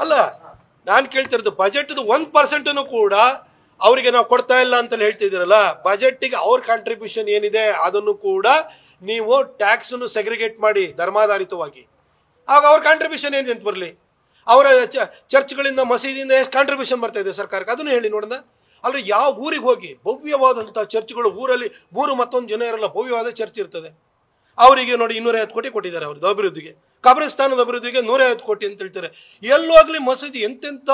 ಅಲ್ಲ, ನಾನು ಕೇಳ್ತಿರೋದು ಬಜೆಟ್ 1% ಕೂಡ ಅವರಿಗೆ ನಾವು ಕೊಡ್ತಾ ಇಲ್ಲ ಅಂತ ಹೇಳ್ತಿದ್ದೀರಲ್ಲ. ಬಜೆಟ್ಗೆ ಅವ್ರ ಕಾಂಟ್ರಿಬ್ಯೂಷನ್ ಏನಿದೆ ಅದನ್ನು ಕೂಡ ನೀವು ಟ್ಯಾಕ್ಸ್ ಅನ್ನು ಸೆಗ್ರಿಗೇಟ್ ಮಾಡಿ ಧರ್ಮಾಧಾರಿತವಾಗಿ, ಆಗ ಅವ್ರ ಕಾಂಟ್ರಿಬ್ಯೂಷನ್ ಏನಿದೆ ಅಂತ ಬರಲಿ. ಅವರ ಚರ್ಚ್ಗಳಿಂದ ಮಸೀದಿಯಿಂದ ಎಷ್ಟು ಕಾಂಟ್ರಿಬ್ಯೂಷನ್ ಬರ್ತಾ ಇದೆ ಸರ್ಕಾರಕ್ಕೆ ಅದನ್ನು ಹೇಳಿ ನೋಡೋಣ. ಅಲ್ರಿ, ಯಾವ ಊರಿಗೆ ಹೋಗಿ ಭವ್ಯವಾದಂಥ ಚರ್ಚ್ಗಳು, ಊರಲ್ಲಿ 3 ಮತ್ತೊಂದು ಜನ ಇರಲ್ಲ, ಭವ್ಯವಾದ ಚರ್ಚ್ ಇರ್ತದೆ. ಅವರಿಗೆ ನೋಡಿ 250 ಕೋಟಿ ಕೊಟ್ಟಿದ್ದಾರೆ ಅವ್ರದ್ದು ಅಭಿವೃದ್ಧಿಗೆ. ಕಬ್ರಿಸ್ತಾನದ ಅಭಿವೃದ್ಧಿಗೆ 150 ಕೋಟಿ ಅಂತ ಹೇಳ್ತಾರೆ. ಎಲ್ಲೋಗ್ಲಿ ಮಸೀದಿ ಎಂತೆಂಥ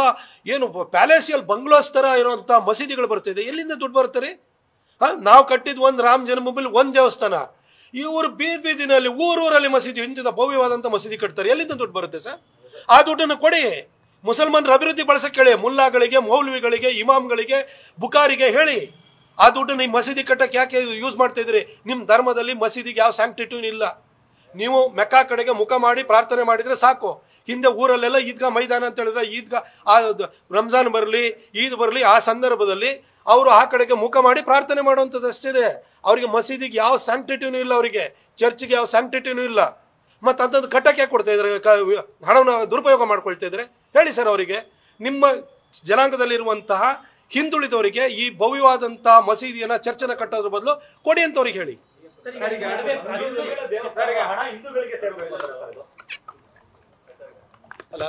ಏನು ಪ್ಯಾಲೇಸಿಯಲ್ ಬಂಗ್ಲೋಸ್ ತರ ಇರುವಂತ ಮಸೀದಿಗಳು ಬರ್ತಿದೆ. ಎಲ್ಲಿಂದ ದುಡ್ಡು ಬರ್ತಾರೆ? ನಾವು ಕಟ್ಟಿದ್ ಒಂದು ರಾಮ ಜನ್ಮಭೂಮಿ, ಒಂದು ದೇವಸ್ಥಾನ, ಇವರು ಬೀದಿನಲ್ಲಿ ಊರೂರಲ್ಲಿ ಮಸೀದಿ, ಇಂಥ ಭವ್ಯವಾದಂಥ ಮಸೀದಿ ಕಟ್ತಾರೆ. ಎಲ್ಲಿಂದ ದುಡ್ಡು ಬರುತ್ತೆ ಸರ್? ಆ ದುಡ್ಡನ್ನು ಕೊಡಿ, ಮುಸಲ್ಮಾನರ ಅಭಿವೃದ್ಧಿ ಬಳಸಕ್ಕೆ ಹೇಳಿ. ಮುಲ್ಲಾಗಳಿಗೆ, ಮೌಲ್ವಿಗಳಿಗೆ, ಇಮಾಮ್ಗಳಿಗೆ, ಬುಕಾರಿಗೆ ಹೇಳಿ ಆ ದುಡ್ಡನ್ನು ಈ ಮಸೀದಿ ಕಟ್ಟಕ್ಕೆ ಯಾಕೆ ಯೂಸ್ ಮಾಡ್ತಾ ಇದ್ರಿ? ನಿಮ್ಮ ಧರ್ಮದಲ್ಲಿ ಮಸೀದಿಗೆ ಯಾವ ಸ್ಯಾಂಕ್ಟಿಟಿ ಇಲ್ಲ. ನೀವು ಮೆಕ್ಕಾ ಕಡೆಗೆ ಮುಖ ಮಾಡಿ ಪ್ರಾರ್ಥನೆ ಮಾಡಿದ್ರೆ ಸಾಕು. ಹಿಂದೆ ಊರಲ್ಲೆಲ್ಲ ಈದ್ಗಾ ಮೈದಾನ ಅಂತ ಹೇಳಿದ್ರೆ ಈದ್ಗಾ, ಆ ರಂಜಾನ್ ಬರಲಿ, ಈದ್ ಬರಲಿ, ಆ ಸಂದರ್ಭದಲ್ಲಿ ಅವರು ಆ ಕಡೆಗೆ ಮುಖ ಮಾಡಿ ಪ್ರಾರ್ಥನೆ ಮಾಡುವಂಥದ್ದು ಅಷ್ಟಿದೆ. ಅವರಿಗೆ ಮಸೀದಿಗೆ ಯಾವ ಸ್ಯಾಂಕ್ಟಿಟಿನೂ ಇಲ್ಲ, ಅವರಿಗೆ ಚರ್ಚ್ಗೆ ಯಾವ ಸ್ಯಾಂಕ್ಟಿಟಿನೂ ಇಲ್ಲ. ಮತ್ತು ಅಂಥದ್ದು ಕಟ್ಟಕ್ಕೆ ಯಾಕೆ ಕೊಡ್ತಾ ಇದ್ರೆ? ಹಣವನ್ನು ದುರುಪಯೋಗ ಮಾಡ್ಕೊಳ್ತಾ ಇದ್ರೆ ಹೇಳಿ ಸರ್ ಅವರಿಗೆ. ನಿಮ್ಮ ಜನಾಂಗದಲ್ಲಿರುವಂತಹ ಹಿಂದುಳಿದವರಿಗೆ ಈ ಭವ್ಯವಾದಂತಹ ಮಸೀದಿಯನ್ನ, ಚರ್ಚನ್ನ ಕಟ್ಟೋದ್ರ ಬದಲು ಕೊಡಿ ಅಂತ ಅವ್ರಿಗೆ ಹೇಳಿ. ಅಲ್ಲ,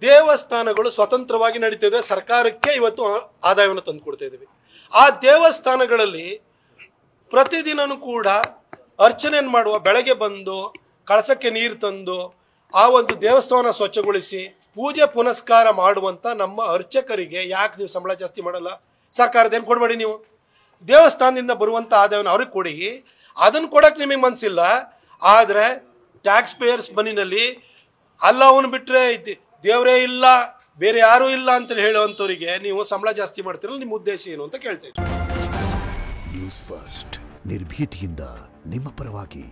ದೇವಸ್ಥಾನಗಳು ಸ್ವತಂತ್ರವಾಗಿ ನಡೀತಿದೆ. ಸರ್ಕಾರಕ್ಕೆ ಇವತ್ತು ಆದಾಯವನ್ನು ತಂದು ಕೊಡ್ತಾ ಇದ್ದೀವಿ. ಆ ದೇವಸ್ಥಾನಗಳಲ್ಲಿ ಪ್ರತಿದಿನನೂ ಕೂಡ ಅರ್ಚನೆಯನ್ನು ಮಾಡುವ, ಬೆಳಗ್ಗೆ ಬಂದು ಕಳಸಕ್ಕೆ ನೀರು ತಂದು ಆ ಒಂದು ದೇವಸ್ಥಾನ ಸ್ವಚ್ಛಗೊಳಿಸಿ ಪೂಜೆ ಪುನಸ್ಕಾರ ಮಾಡುವಂತ ನಮ್ಮ ಅರ್ಚಕರಿಗೆ ಯಾಕೆ ನೀವು ಸಂಬಳ ಜಾಸ್ತಿ ಮಾಡಲ್ಲ? ಸರ್ಕಾರದೇನು ಕೊಡಬೇಡಿ, ನೀವು ದೇವಸ್ಥಾನದಿಂದ ಬರುವಂತ ಆದಾಯವನ್ನು ಅವ್ರಿಗೆ ಕೊಡಿ. ಅದನ್ನು ಕೊಡಕ್ಕೆ ನಿಮಗೆ ಮನಸ್ಸಿಲ್ಲ. ಆದರೆ ಟ್ಯಾಕ್ಸ್ ಪೇಯರ್ಸ್ ಮನಿನಲ್ಲಿ ಅಲ್ಲವನ್ನ ಬಿಟ್ಟರೆ ದೇವರೇ ಇಲ್ಲ, ಬೇರೆ ಯಾರೂ ಇಲ್ಲ ಅಂತ ಹೇಳುವಂಥವ್ರಿಗೆ ನೀವು ಸಂಬಳ ಜಾಸ್ತಿ ಮಾಡ್ತಿರಲ್ಲ. ನಿಮ್ಮ ಉದ್ದೇಶ ಏನು ಅಂತ ಕೇಳ್ತಾ ಇದ್ದೀನಿ. ನ್ಯೂಸ್ ಫಸ್ಟ್, ನಿರ್ಭೀತಿಯಿಂದ ನಿಮ್ಮ ಪರವಾಗಿ.